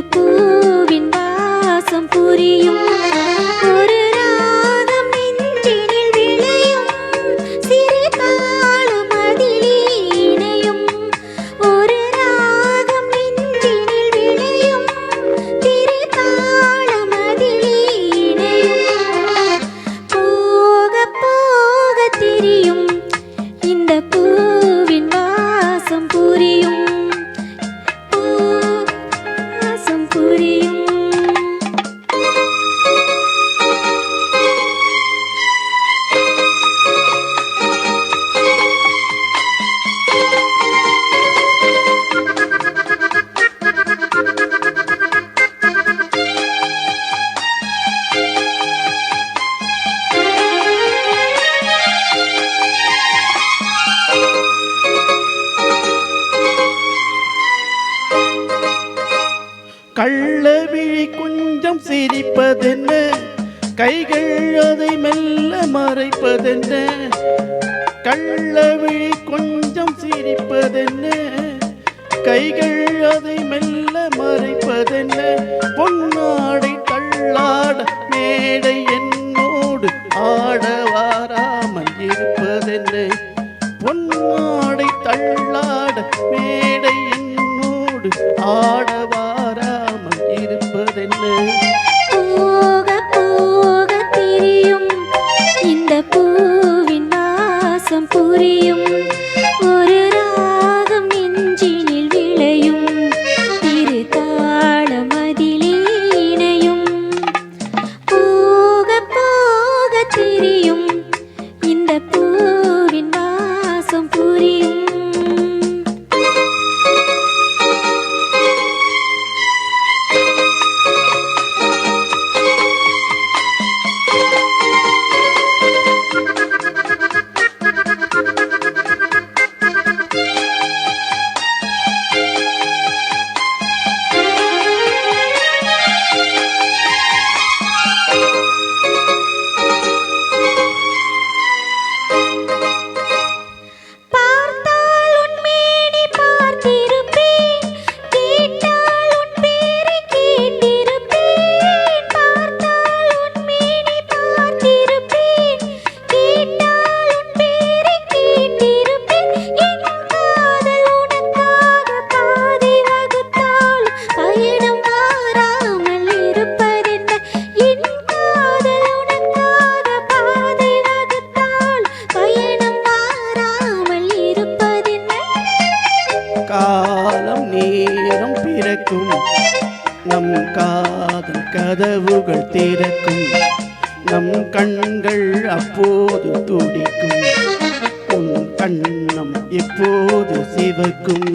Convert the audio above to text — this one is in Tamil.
பூவின் வாசம் புரியும் ஒரு ராகம் நெஞ்சினில் விளையும் சிறு தாளம் அதிலே இணையும் ஒரு ராகம் நெஞ்சினில் விளையும் சிறு தாளம் அதிலே இணையும் போக போக தெரியும் இந்த பூவின் வாசம் புரியும் கள்ளவிழி கொஞ்சம் சிரிப்பதென்ன கைகள் அதை மெல்ல மறைப்பதென்ன கள்ளவிழி கொஞ்சம் சிரிப்பதென்ன கைகள் அதை மெல்ல மறைப்பதென்ன பொன்னாடை தள்ளாட மேடை என்னோடு ஆட வாராமல் இருப்பதென்ன பொன்னாடை தள்ளாட மேடை என்னோடு ஆட போக போக தெரியும் இந்த பூவின் வாசம் புரியும் ஒரு ராகம் நெஞ்சினில் விளையும் திரு தாளம் அதிலே இணையும் போக போக தெரியும் இந்த பூவின் வாசம் புரியும் காலம் நேரம் பிறக்கும் நம் காதல் கதவுகள் திறக்கும் நம் கண்கள் அப்போது துடிக்கும் உன் கண்ணம் எப்போது சிவக்கும்